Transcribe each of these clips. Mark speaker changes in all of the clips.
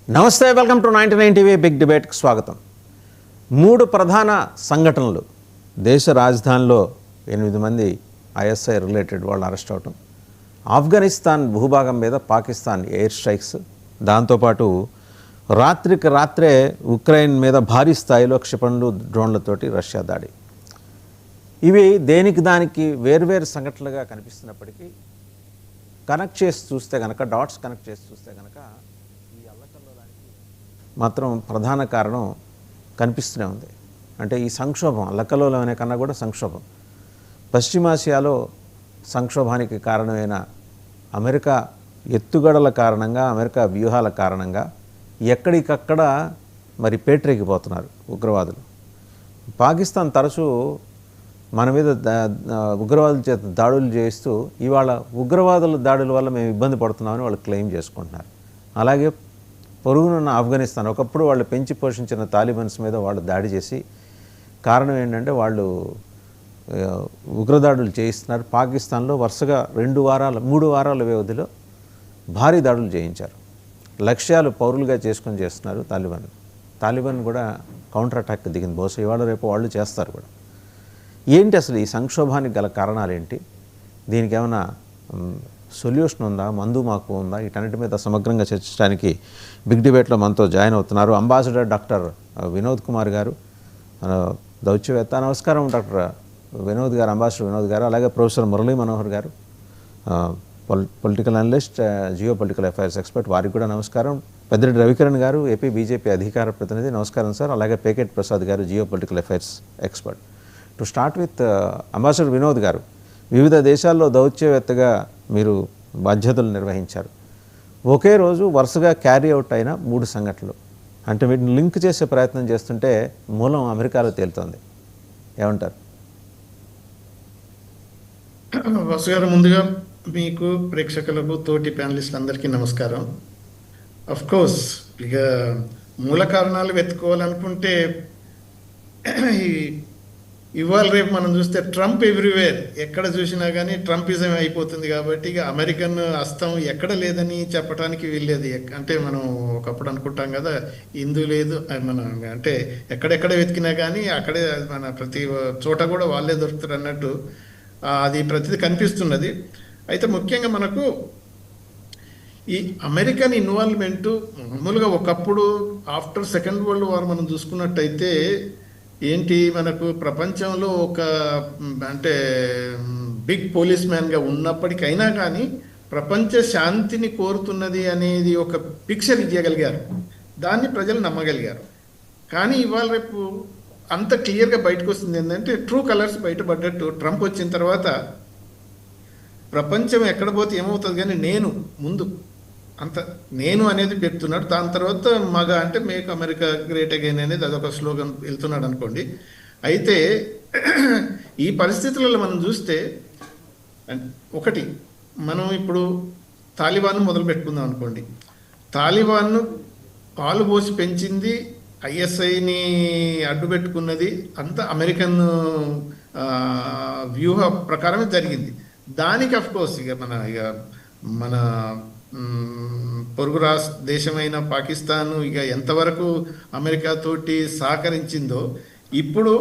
Speaker 1: నమస్తే, welcome to 99 TV big డిబేట్కి స్వాగతం. 3 ప్రధాన సంఘటనలు. దేశ రాజధానిలో 8 మంది ఐఎస్ఐ రిలేటెడ్ వాళ్ళు అరెస్ట్ అవటం, ఆఫ్ఘనిస్తాన్ భూభాగం మీద పాకిస్తాన్ ఎయిర్ స్ట్రైక్స్, దాంతోపాటు రాత్రికి రాత్రే ఉక్రెయిన్ మీద భారీ స్థాయిలో క్షిపణులు డ్రోన్లతోటి రష్యా దాడి. ఇవి దేనికి దానికి వేర్వేరు సంఘటనలుగా కనిపిస్తున్నప్పటికీ కనెక్ట్ చేసి చూస్తే కనుక, డాట్స్ కనెక్ట్ చేసి చూస్తే కనుక ఈ అల్లకల్లోలానికి మాత్రం ప్రధాన కారణం కనిపిస్తూనే ఉంది. అంటే ఈ సంక్షోభం, అల్లకల్లోలం అనే కన్నా కూడా సంక్షోభం, పశ్చిమాసియాలో సంక్షోభానికి కారణమైన అమెరికా ఎత్తుగడల కారణంగా, అమెరికా వ్యూహాల కారణంగా ఎక్కడికక్కడ మరి పేటరేగిపోతున్నారు ఉగ్రవాదులు. పాకిస్తాన్ తరచూ మన మీద ఉగ్రవాదుల చేత దాడులు చేస్తూ ఇవాళ ఉగ్రవాదుల దాడుల వల్ల మేము ఇబ్బంది పడుతున్నామని వాళ్ళు క్లెయిమ్ చేసుకుంటున్నారు. అలాగే పొరుగునున్న ఆఫ్ఘనిస్తాన్, ఒకప్పుడు వాళ్ళు పెంచి పోషించిన తాలిబన్స్ మీద వాళ్ళు దాడి చేసి కారణం ఏంటంటే వాళ్ళు ఉగ్రదాడులు చేయిస్తున్నారు. పాకిస్తాన్లో వరుసగా 3 వారాల వ్యవధిలో భారీ దాడులు చేయించారు. లక్ష్యాలు పౌరులుగా చేసుకొని చేస్తున్నారు తాలిబాన్ కూడా కౌంటర్ అటాక్ దిగింది. బహుశా ఇవాళ రేపు వాళ్ళు చేస్తారు కూడా. ఏంటి అసలు ఈ సంక్షోభానికి గల కారణాలు ఏంటి? దీనికి ఏమైనా సొల్యూషన్ ఉందా? మందు మాకు ఉందా? వీటన్నిటి మీద సమగ్రంగా చర్చించడానికి బిగ్ డిబేట్లో మనతో జాయిన్ అవుతున్నారు అంబాసిడర్ డాక్టర్ వినోద్ కుమార్ గారు, దౌత్యవేత్త. నమస్కారం డాక్టర్ వినోద్ గారు, అంబాసిడర్ వినోద్ గారు. అలాగే ప్రొఫెసర్ మురళీ మనోహర్ గారు, political analyst, geo political affairs expert, వారికి కూడా నమస్కారం. పెద్దిరెడ్డి రవికిరణ్ గారు, ఏపీ బీజేపీ అధికార ప్రతినిధి, నమస్కారం సార్. అలాగే పేకెట్ ప్రసాద్ గారు, geo political affairs expert. To start with ambassador Vinod గారు, వివిధ దేశాల్లో దౌత్యవేత్తగా మీరు బాధ్యతలు నిర్వహించారు. ఒకే రోజు వరుసగా క్యారీ అవుట్ అయిన 3 సంఘటనలు, అంటే వీటిని లింక్ చేసే ప్రయత్నం చేస్తుంటే మూలం అమెరికాలో తేలుతోంది. ఏమంటారు?
Speaker 2: వసు గారు, ముందుగా మీకు, ప్రేక్షకులకు, తోటి ప్యానలిస్టులందరికీ నమస్కారం. అఫ్ కోర్స్ ఇక మూల కారణాలు వెతుక్కోవాలనుకుంటే ఇవాళ రేపు మనం చూస్తే ట్రంప్ ఎవ్రీవేర్, ఎక్కడ చూసినా కానీ ట్రంపిజం అయిపోతుంది. కాబట్టి ఇక అమెరికన్ హస్తం ఎక్కడ లేదని చెప్పడానికి వీల్లేదు. అంటే మనం ఒకప్పుడు అనుకుంటాం కదా, ఇందు లేదు మనం, అంటే ఎక్కడెక్కడ వెతికినా కానీ అక్కడే మన ప్రతి చోట కూడా వాళ్ళే దొరుకుతారు అన్నట్టు అది ప్రతిదీ కనిపిస్తున్నది. అయితే ముఖ్యంగా మనకు ఈ అమెరికన్ ఇన్వాల్వ్మెంటు మామూలుగా ఒకప్పుడు ఆఫ్టర్ సెకండ్ వరల్డ్ వార్ మనం చూసుకున్నట్టయితే ఏంటి, మనకు ప్రపంచంలో ఒక అంటే బిగ్ పోలీస్ మ్యాన్గా ఉన్నప్పటికైనా కానీ ప్రపంచ శాంతిని కోరుతున్నది అనేది ఒక పిక్చర్ ఇవ్వగలిగారు. దాన్ని ప్రజలు నమ్మగలిగారు. కానీ ఇవాళ రేపు అంత క్లియర్గా బయటకు వస్తుంది ఏంటంటే ట్రూ కలర్స్ బయటపడ్డట్టు ట్రంప్ వచ్చిన తర్వాత ప్రపంచం ఎక్కడ పోతే ఏమవుతుంది కానీ నేను అనేది పెడుతున్నాడు. దాని తర్వాత అంటే మేక్ అమెరికా గ్రేట్ అగైన్ అనేది అదొక స్లోగన్ వెళ్తున్నాడు అనుకోండి. అయితే ఈ పరిస్థితులలో మనం చూస్తే ఒకటి, మనం ఇప్పుడు తాలిబాన్ మొదలు పెట్టుకుందాం అనుకోండి. తాలిబాన్ను పాలు పోసి పెంచింది, ఐఎస్ఐని అడ్డు పెట్టుకున్నది అంతా అమెరికన్ వ్యూహ ప్రకారమే జరిగింది. దానికి అఫ్కోర్స్ మన పొరుగు దేశమైన పాకిస్తాన్ ఇక ఎంతవరకు అమెరికాతోటి సహకరించిందో, ఇప్పుడు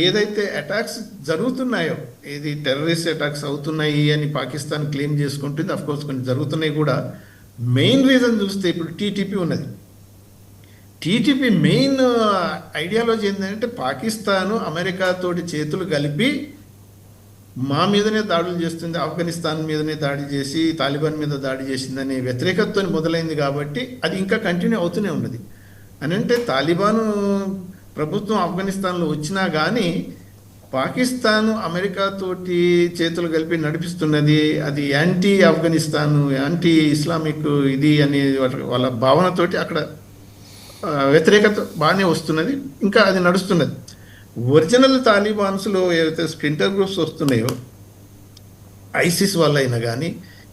Speaker 2: ఏదైతే అటాక్స్ జరుగుతున్నాయో, ఏది టెర్రరిస్ట్ అటాక్స్ అవుతున్నాయి అని పాకిస్తాన్ క్లెయిమ్ చేసుకుంటుంది. అఫ్కోర్స్ కొన్ని జరుగుతున్నాయి కూడా. మెయిన్ రీజన్ చూస్తే ఇప్పుడు టీటీపీ ఉన్నది. టీటీపీ మెయిన్ ఐడియాలజీ ఏంటంటే పాకిస్తాను అమెరికాతోటి చేతులు కలిపి మా మీదనే దాడులు చేస్తుంది, ఆఫ్ఘనిస్తాన్ మీదనే దాడి చేసి తాలిబాన్ మీద దాడి చేసిందనే వ్యతిరేకతతో మొదలైంది. కాబట్టి అది ఇంకా కంటిన్యూ అవుతూనే ఉన్నది. అని అంటే తాలిబాను ప్రభుత్వం ఆఫ్ఘనిస్తాన్లో వచ్చినా కానీ పాకిస్తాను అమెరికాతోటి చేతులు కలిపి నడిపిస్తున్నది. అది యాంటీ ఆఫ్ఘనిస్తాన్, యాంటీ ఇస్లామిక్ ఇది అనే వాళ్ళ భావనతోటి అక్కడ వ్యతిరేకత బాగానే వస్తున్నది. ఇంకా అది నడుస్తున్నది. ఒరిజినల్ తాలిబాన్స్లో ఏవైతే స్ప్లింటర్ గ్రూప్స్ వస్తున్నాయో, ఐసిస్ వాళ్ళైనా కానీ,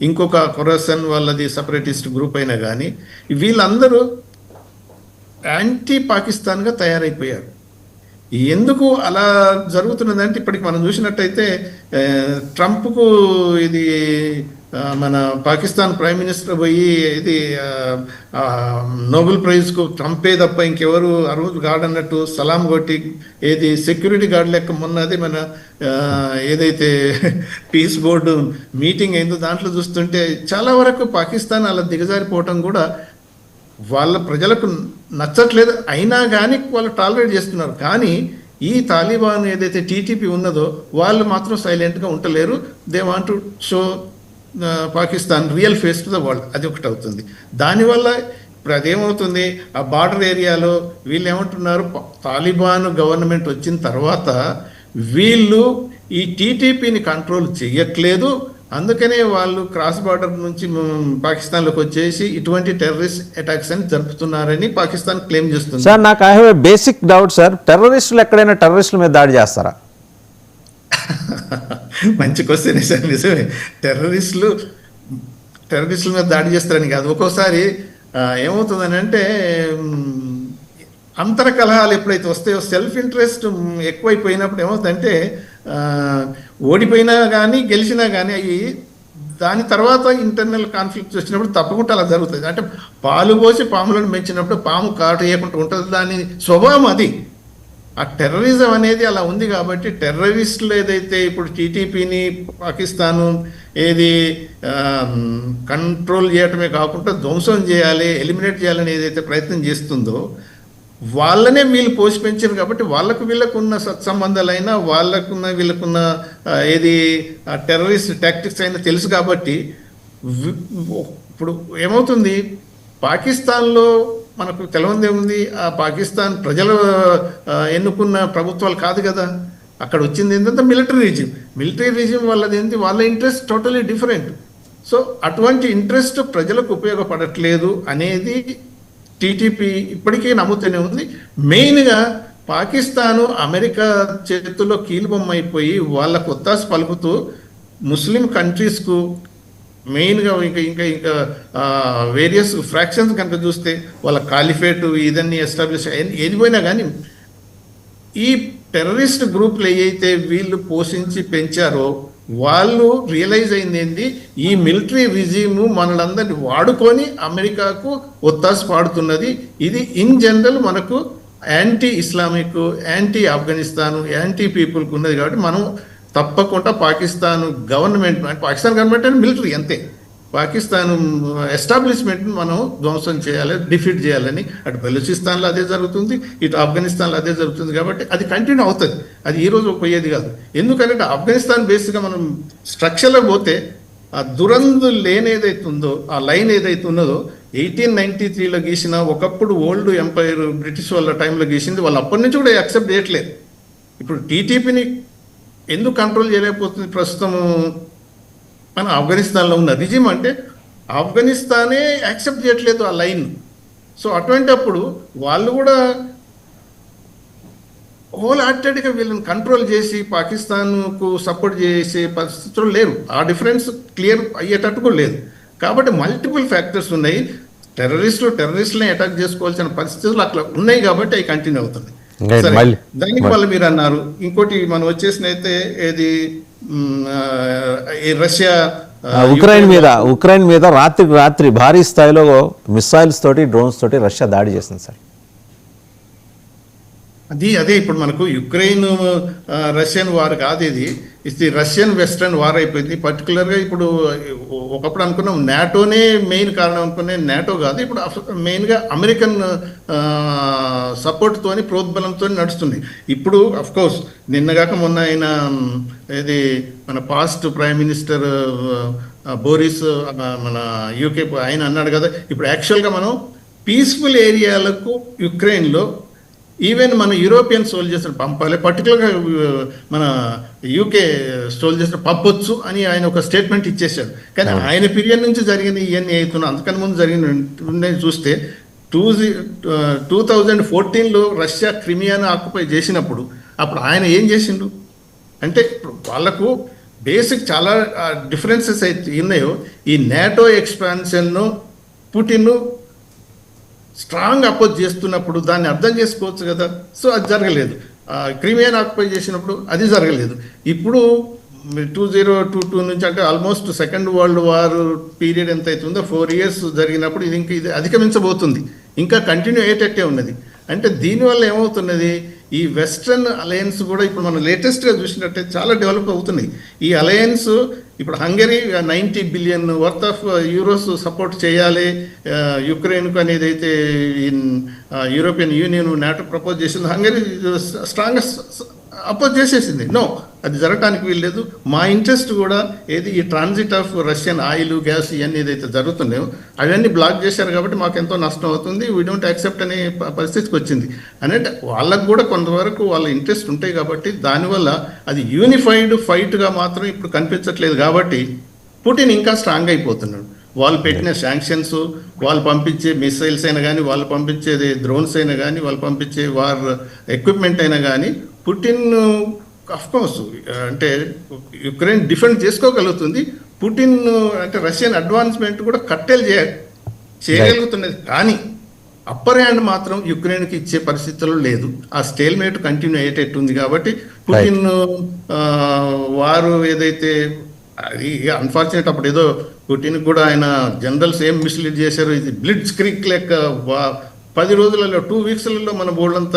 Speaker 2: ఇంకొక ఖొరాసన్ వాళ్ళది సపరేటిస్ట్ గ్రూప్ అయినా కానీ, వీళ్ళందరూ యాంటీ పాకిస్తాన్గా తయారైపోయారు. ఎందుకు అలా జరుగుతున్నదంటే ఇప్పటికి మనం చూసినట్టయితే ట్రంప్కు ఇది మన పాకిస్తాన్ ప్రైమ్ మినిస్టర్ పోయి ఇది నోబెల్ ప్రైజ్కు ట్రంపే తప్ప ఇంకెవరు ఆ రోజు గార్డన్నట్టు సలాం కొట్టి ఏది సెక్యూరిటీ గార్డ్ లెక్క మొన్నది మన ఏదైతే పీస్ బోర్డు మీటింగ్ అయిందో దాంట్లో చూస్తుంటే చాలా వరకు పాకిస్తాన్ అలా దిగజారిపోవటం కూడా వాళ్ళ ప్రజలకు నచ్చట్లేదు, అయినా కానీ వాళ్ళు టాలరేట్ చేస్తున్నారు. కానీ ఈ తాలిబాన్ ఏదైతే టీటీపీ ఉన్నదో వాళ్ళు మాత్రం సైలెంట్గా ఉండలేరు. They want to show Pakistan real face to the world. అది ఒకటి అవుతుంది. దానివల్ల ఇప్పుడు అదేమవుతుంది, ఆ బార్డర్ ఏరియాలో వీళ్ళు ఏమంటున్నారు, తాలిబాన్ గవర్నమెంట్ వచ్చిన తర్వాత వీళ్ళు ఈ టీటీపీని కంట్రోల్ చేయట్లేదు, అందుకనే వాళ్ళు క్రాస్ బార్డర్ నుంచి పాకిస్తాన్లోకి వచ్చేసి ఇటువంటి టెర్రరిస్ట్ అటాక్స్ అని జరుపుతున్నారని పాకిస్తాన్ క్లెయిమ్ చేస్తుంది.
Speaker 1: సార్ నాకు I have a basic doubt sir, టెర్రరిస్టులు ఎక్కడైనా టెర్రరిస్టుల మీద దాడి చేస్తారా?
Speaker 2: మంచి క్వశ్చన్ సార్. నిజమే, టెర్రరిస్టుల మీద దాడి చేస్తారని కాదు, ఒక్కోసారి ఏమవుతుందని అంటే అంతర కలహాలు ఎప్పుడైతే వస్తాయో సెల్ఫ్ ఇంట్రెస్ట్ ఎక్కువైపోయినప్పుడు ఏమవుతుందంటే ఓడిపోయినా కానీ గెలిచినా కానీ అవి దాని తర్వాత ఇంటర్నల్ కాన్ఫ్లిక్ట్స్ వచ్చినప్పుడు తప్పకుండా అలా జరుగుతుంది. అంటే పాలు పోసి పాములను పెంచినప్పుడు పాము కాటు వేయకుండా ఉంటుంది, దాని స్వభావం అది. ఆ టెర్రరిజం అనేది అలా ఉంది కాబట్టి టెర్రరిస్టులు ఏదైతే ఇప్పుడు టీటీపీని పాకిస్తాను ఏది కంట్రోల్ చేయటమే కాకుండా ధ్వంసం చేయాలి, ఎలిమినేట్ చేయాలని ఏదైతే ప్రయత్నం చేస్తుందో వాళ్ళనే వీళ్ళు పోసి పెంచారు కాబట్టి వాళ్ళకు వీళ్ళకున్న సత్సంబంధాలైనా వాళ్ళకున్న వీళ్ళకున్న ఏది టెర్రరిస్ట్ టాక్టిక్స్ అయినా తెలుసు కాబట్టి ఇప్పుడు ఏమవుతుంది, పాకిస్తాన్లో మనకు తెలవందే ఉంది, ఆ పాకిస్తాన్ ప్రజలు ఎన్నుకున్న ప్రభుత్వాలు కాదు కదా, అక్కడ వచ్చింది ఏంటంటే మిలిటరీ రిజిమ్ వాళ్ళది ఏంటి, వాళ్ళ ఇంట్రెస్ట్ టోటలీ డిఫరెంట్. సో అటువంటి ఇంట్రెస్ట్ ప్రజలకు ఉపయోగపడట్లేదు అనేది టీటీపీ ఇప్పటికీ నమ్ముతూనే ఉంది. మెయిన్గా పాకిస్తాను అమెరికా చేతుల్లో కీలుబొమ్మ అయిపోయి వాళ్ళకు ఒత్తాసు పలుకుతూ ముస్లిం కంట్రీస్కు మెయిన్గా ఇంకా వేరియస్ ఫ్రాక్షన్స్ కనుక చూస్తే వాళ్ళ కాలిఫేట్ ఇదన్నీ ఎస్టాబ్లిష్ ఏది పోయినా కానీ ఈ టెర్రరిస్ట్ గ్రూప్లు ఏవైతే వీళ్ళు పోషించి పెంచారో వాళ్ళు రియలైజ్ అయింది ఏంటి, ఈ మిలిటరీ రిజీము మనలందరినీ వాడుకొని అమెరికాకు ఒత్తాసు పాడుతున్నది. ఇది ఇన్ జనరల్ మనకు anti Islamic, anti Afghanistan, anti పీపుల్కి ఉన్నది కాబట్టి మనం తప్పకుండా పాకిస్తాన్ గవర్నమెంట్ అంటే మిలిటరీ అంతే, పాకిస్తాన్ ఎస్టాబ్లిష్మెంట్ని మనం ధ్వంసం చేయాలి, డిఫీట్ చేయాలని. అటు బలూచిస్తాన్లో అదే జరుగుతుంది, ఇటు ఆఫ్ఘనిస్తాన్లో అదే జరుగుతుంది. కాబట్టి అది కంటిన్యూ అవుతుంది, అది ఈరోజు పోయేది కాదు. ఎందుకంటే ఆఫ్ఘనిస్తాన్ బేస్గా మనం స్ట్రక్చర్లో పోతే ఆ దురందు లేన్ ఏదైతే ఉందో, ఆ లైన్ ఏదైతే ఉన్నదో 1893లో గీసిన ఒకప్పుడు ఓల్డ్ ఎంపైర్ బ్రిటిష్ వాళ్ళ టైంలో గీసింది, వాళ్ళు అప్పటి నుంచి కూడా యాక్సెప్ట్ చేయట్లేదు. ఇప్పుడు టీటీపీని ఎందుకు కంట్రోల్ చేయలేకపోతుంది ప్రస్తుతం మన ఆఫ్ఘనిస్తాన్లో ఉన్న రిజిమ్, అంటే ఆఫ్ఘనిస్తానే యాక్సెప్ట్ చేయట్లేదు ఆ లైన్. సో అటువంటి అప్పుడు వాళ్ళు కూడా హోల్ హార్టెడ్గా వీళ్ళని కంట్రోల్ చేసి పాకిస్తాన్కు సపోర్ట్ చేసే పరిస్థితులు లేరు, ఆ డిఫరెన్స్ క్లియర్ అయ్యేటట్టు కూడా లేదు. కాబట్టి మల్టిపుల్ ఫ్యాక్టర్స్ ఉన్నాయి, టెర్రరిస్టులని అటాక్ చేసుకోవాల్సిన పరిస్థితులు అట్లా ఉన్నాయి కాబట్టి అవి కంటిన్యూ అవుతుంది. దానికి వల్ల మీరు అన్నారు ఇంకోటి మనం వచ్చేసినైతే ఏది రష్యా
Speaker 1: ఉక్రెయిన్ మీద రాత్రి భారీ స్థాయిలో మిసైల్స్ తోటి డ్రోన్స్ తోటి రష్యా దాడి చేసింది సార్.
Speaker 2: అదే ఇప్పుడు మనకు యుక్రెయిన్ రష్యన్ వార్ కాదు, ఇది రష్యన్ వెస్టర్న్ వార్ అయిపోయింది. పర్టికులర్గా ఇప్పుడు ఒకప్పుడు అనుకున్నాం నాటోనే మెయిన్ కారణం అనుకునే, నాటో కాదు, ఇప్పుడు మెయిన్గా అమెరికన్ సపోర్ట్తోని ప్రోద్బలంతో నడుస్తుంది. ఇప్పుడు అఫ్కోర్స్ నిన్నగాక మొన్న ఆయన ఇది మన పాస్ట్ ప్రైమ్ మినిస్టర్ బోరిస్ మన యూకే ఆయన అన్నాడు కదా, ఇప్పుడు యాక్చువల్గా మనం పీస్ఫుల్ ఏరియాలకు యుక్రెయిన్లో ఈవెన్ మన యూరోపియన్ సోల్జర్స్ని పంపాలి, పర్టికులర్గా మన యూకే సోల్జర్స్ని పంపొచ్చు అని ఆయన ఒక స్టేట్మెంట్ ఇచ్చేసాడు. కానీ ఆయన పీరియడ్ నుంచి జరిగిన ఇవన్నీ అవుతున్నాయి, అంతకన్నా ముందు జరిగిన చూస్తే 2014లో రష్యా క్రిమియాను ఆక్యుపై చేసినప్పుడు అప్పుడు ఆయన ఏం చేసిండు అంటే, ఇప్పుడు వాళ్ళకు బేసిక్ చాలా డిఫరెన్సెస్ అయితే ఉన్నాయో, ఈ నాటో ఎక్స్పాన్షన్ను పుటిన్ స్ట్రాంగ్ అపోజ్ చేస్తున్నప్పుడు దాన్ని అర్థం చేసుకోవచ్చు కదా. సో అది జరగలేదు. క్రిమియాను ఆక్యుపై చేసినప్పుడు అది జరగలేదు. ఇప్పుడు 2022 నుంచి అంటే almost second world war period ఎంత అవుతుందో 4 years జరిగినప్పుడు ఇది అధిగమించబోతుంది, ఇంకా కంటిన్యూ అయ్యేటట్టే ఉన్నది. అంటే దీనివల్ల ఏమవుతున్నది, ఈ వెస్ట్రన్ అలయన్స్ కూడా ఇప్పుడు మనం లేటెస్ట్గా చూసినట్టే చాలా డెవలప్ అవుతున్నాయి. ఈ అలయన్స్ ఇప్పుడు Hungary 90 billion worth of euros support చేయాలి యుక్రెయిన్కు అనేది అయితే యూరోపియన్ యూనియన్ నాటో ప్రపోజ్ చేసింది. హంగరీ స్ట్రాంగ్గా అపోజ్ చేసేసింది. నో, అది జరగడానికి వీల్లేదు. మా ఇంట్రెస్ట్ కూడా ఏది ఈ transit of Russian oil, gas ఇవన్నీ ఏదైతే జరుగుతున్నాయో అవన్నీ బ్లాక్ చేశారు కాబట్టి మాకు ఎంతో నష్టం అవుతుంది, వీ డోంట్ యాక్సెప్ట్ అనే పరిస్థితికి వచ్చింది. అంటే వాళ్ళకు కూడా కొంతవరకు వాళ్ళ ఇంట్రెస్ట్ ఉంటాయి కాబట్టి దానివల్ల అది యూనిఫైడ్ ఫైట్గా మాత్రం ఇప్పుడు కనిపించట్లేదు. కాబట్టి పుటిన్ ఇంకా స్ట్రాంగ్ అయిపోతున్నాడు. వాళ్ళు పెట్టిన శాంక్షన్స్, వాళ్ళు పంపించే మిసైల్స్ అయినా కానీ, వాళ్ళు పంపించేది డ్రోన్స్ అయినా కానీ, వాళ్ళు పంపించే వార్ ఎక్విప్మెంట్ అయినా కానీ పుటిన్ అఫ్కోర్స్ అంటే యుక్రెయిన్ డిఫెండ్ చేసుకోగలుగుతుంది. పుటిన్ అంటే రష్యన్ అడ్వాన్స్మెంట్ కూడా కట్టెలు చేయగలుగుతున్నది. కానీ అప్పర్ హ్యాండ్ మాత్రం యుక్రెయిన్కి ఇచ్చే పరిస్థితుల్లో లేదు. ఆ స్టేల్మేట్ కంటిన్యూ అయ్యేటట్టుంది. కాబట్టి పుటిన్ వారు ఏదైతే అది అన్ఫార్చునేట్ అప్పుడు ఏదో పుటిన్ కూడా ఆయన జనరల్స్ ఏం మిస్లీడ్ చేశారు, ఇది బ్లిట్జ్ క్రీక్ లెక్క 10 రోజులలో 2 weeksలలో మన బోర్డంత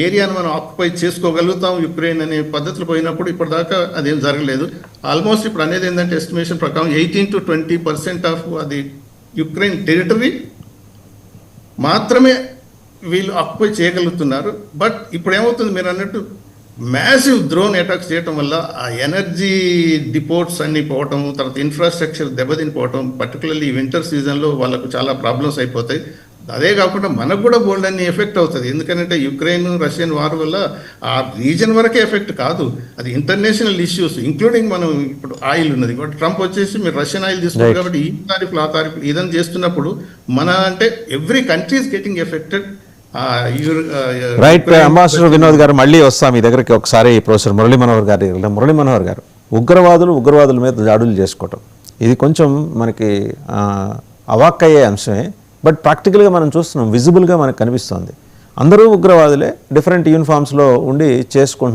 Speaker 2: ఏరియాను మనం ఆక్యుపై చేసుకోగలుగుతాం యుక్రెయిన్ అనే పద్ధతులు పోయినప్పుడు ఇప్పటిదాకా అదేం జరగలేదు. ఆల్మోస్ట్ ఇప్పుడు అనేది ఏంటంటే ఎస్టిమేషన్ ప్రకారం 18 to 20% ఆఫ్ అది యుక్రెయిన్ టెరిటరీ మాత్రమే వీళ్ళు ఆక్యుపై చేయగలుగుతున్నారు. బట్ ఇప్పుడు ఏమవుతుంది, మీరు అన్నట్టు మ్యాసివ్ డ్రోన్ అటాక్స్ చేయటం వల్ల ఆ ఎనర్జీ డిపోర్ట్స్ అన్ని పోవటం, తర్వాత ఇన్ఫ్రాస్ట్రక్చర్ దెబ్బతినిపోవటం, పర్టికులర్లీ ఈ వింటర్ సీజన్లో వాళ్ళకు చాలా ప్రాబ్లమ్స్ అయిపోతాయి. అదే కాకుండా మనకు కూడా బోల్డ్ అన్ని ఎఫెక్ట్ అవుతుంది. ఎందుకంటే యుక్రెయిన్ రష్యన్ వార్ వల్ల ఆ రీజన్ వరకే ఎఫెక్ట్ కాదు, అది ఇంటర్నేషనల్ ఇష్యూస్ ఇంక్లూడింగ్ మనం ఇప్పుడు ఆయిల్ ఉన్నది. ట్రంప్ వచ్చేసి మీరు రష్యన్ ఆయిల్ తీసుకున్నారు కాబట్టి ఈ తారీఫులు ఆ తారీఫులు ఇదని చేస్తున్నప్పుడు మన అంటే every country is getting affected.
Speaker 1: Right. Ambassador Vinod గారు మళ్ళీ వస్తాం మీ దగ్గరికి ఒకసారి. ప్రొఫెసర్ మురళీ మనోహర్ గారు ఉగ్రవాదుల మీద దాడులు చేసుకోవటం ఇది కొంచెం మనకి అవాక్కయ్యే అంశమే. బట్ ప్రాక్టికల్గా మనం చూస్తున్నాం, విజిబుల్గా మనకు కనిపిస్తుంది. అందరూ ఉగ్రవాదులే, డిఫరెంట్ యూనిఫామ్స్లో ఉండి చేసుకుంటున్నారు.